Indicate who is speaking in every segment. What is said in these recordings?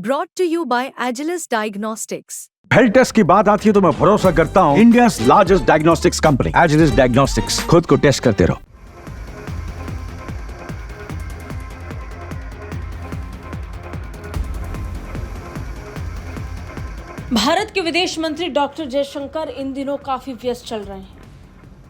Speaker 1: Brought to you by Agilus Diagnostics.
Speaker 2: Health test की बात आती है तो मैं भरोसा करता हूँ India largest diagnostics company Agilus diagnostics. खुद को टेस्ट करते रहो।
Speaker 3: भारत के विदेश मंत्री डॉक्टर जयशंकर इन दिनों काफी व्यस्त चल रहे हैं।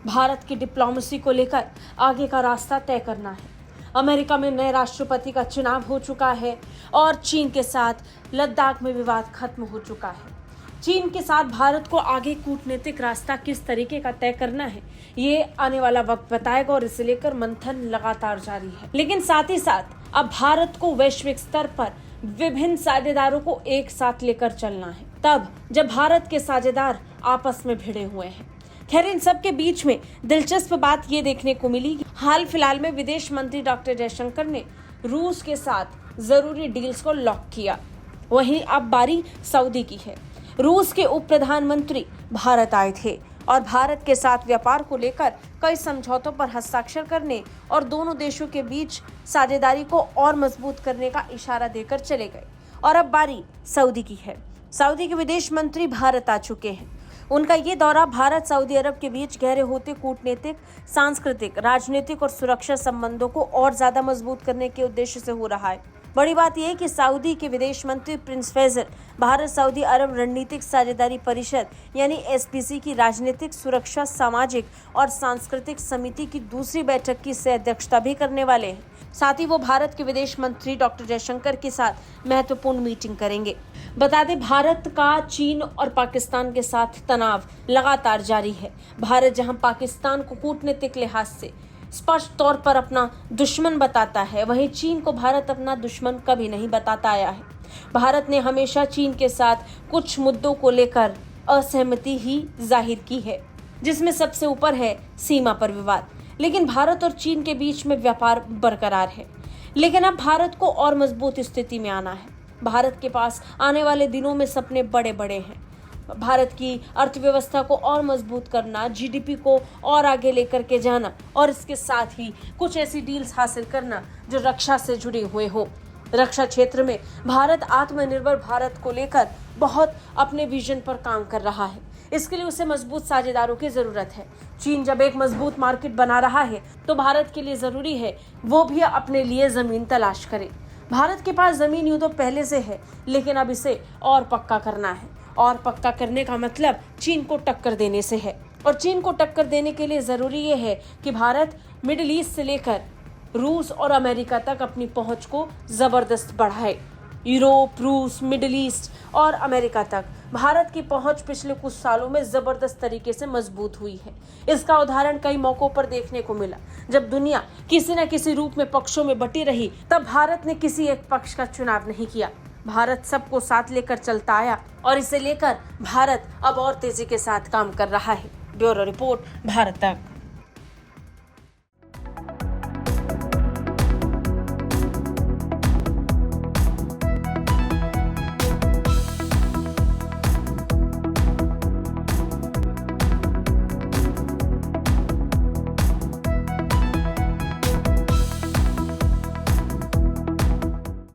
Speaker 3: भारत की डिप्लोमेसी को लेकर आगे का रास्ता तय करना है। अमेरिका में नए राष्ट्रपति का चुनाव हो चुका है और चीन के साथ लद्दाख में विवाद खत्म हो चुका है। चीन के साथ भारत को आगे कूटनीतिक रास्ता किस तरीके का तय करना है, ये आने वाला वक्त बताएगा और इसे लेकर मंथन लगातार जारी है। लेकिन साथ ही साथ अब भारत को वैश्विक स्तर पर विभिन्न साझेदारों को एक साथ लेकर चलना है, तब जब भारत के साझेदार आपस में भिड़े हुए हैं। खैर, इन सब के बीच में दिलचस्प बात ये देखने को मिली कि हाल फिलहाल में विदेश मंत्री डॉक्टर जयशंकर ने रूस के साथ जरूरी डील्स को लॉक किया। वहीं अब बारी सऊदी की है। रूस के उप प्रधानमंत्री भारत आए थे और भारत के साथ व्यापार को लेकर कई समझौतों पर हस्ताक्षर करने और दोनों देशों के बीच साझेदारी को और मजबूत करने का इशारा देकर चले गए। और अब बारी सऊदी की है। सऊदी के विदेश मंत्री भारत आ चुके हैं। उनका ये दौरा भारत सऊदी अरब के बीच गहरे होते कूटनीतिक, सांस्कृतिक, राजनीतिक और सुरक्षा संबंधों को और ज्यादा मजबूत करने के उद्देश्य से हो रहा है। बड़ी बात यह है कि सऊदी के विदेश मंत्री प्रिंस फैसल भारत सऊदी अरब रणनीतिक साझेदारी परिषद यानी एसपीसी की राजनीतिक, सुरक्षा, सामाजिक और सांस्कृतिक समिति की दूसरी बैठक की सह अध्यक्षता भी करने वाले हैं। साथ ही वो भारत के विदेश मंत्री डॉक्टर जयशंकर के साथ महत्वपूर्ण मीटिंग करेंगे। बता दें, भारत का चीन और पाकिस्तान के साथ तनाव लगातार जारी है। भारत जहां पाकिस्तान को कूटनीतिक लिहाज से स्पष्ट तौर पर अपना दुश्मन बताता है, वहीं चीन को भारत अपना दुश्मन कभी नहीं बताता आया है। भारत ने हमेशा चीन के साथ कुछ मुद्दों को लेकर असहमति ही जाहिर की है, जिसमें सबसे ऊपर है सीमा पर विवाद। लेकिन भारत और चीन के बीच में व्यापार बरकरार है। लेकिन अब भारत को और मजबूत स्थिति में आना है। भारत के पास आने वाले दिनों में सपने बड़े बड़े हैं। भारत की अर्थव्यवस्था को और मजबूत करना, जीडीपी को और आगे लेकर के जाना और इसके साथ ही कुछ ऐसी डील्स हासिल करना जो रक्षा से जुड़े हुए हो। रक्षा क्षेत्र में भारत आत्मनिर्भर भारत को लेकर बहुत अपने विजन पर काम कर रहा है। इसके लिए उसे मजबूत साझेदारों की जरूरत है। चीन जब एक मजबूत मार्केट बना रहा है तो भारत के लिए जरूरी है वो भी अपने लिए जमीन तलाश करे। भारत के पास जमीन यूं तो पहले से है, लेकिन अब इसे और पक्का करना है। और पक्का करने का मतलब चीन को टक्कर देने से है। और चीन को टक्कर देने के लिए जरूरी ये है कि भारत मिडिल ईस्ट से लेकर रूस और अमेरिका तक अपनी पहुंच को जबरदस्त बढ़ाए। यूरोप, रूस, मिडिल ईस्ट और अमेरिका तक भारत की पहुंच पिछले कुछ सालों में जबरदस्त तरीके से मजबूत हुई है। इसका उदाहरण कई मौकों पर देखने को मिला। जब दुनिया किसी न किसी रूप में पक्षों में बटी रही, तब भारत ने किसी एक पक्ष का चुनाव नहीं किया। भारत सबको साथ लेकर चलता आया और इसे लेकर भारत अब और तेजी के साथ काम कर रहा है। ब्यूरो रिपोर्ट, भारत तक।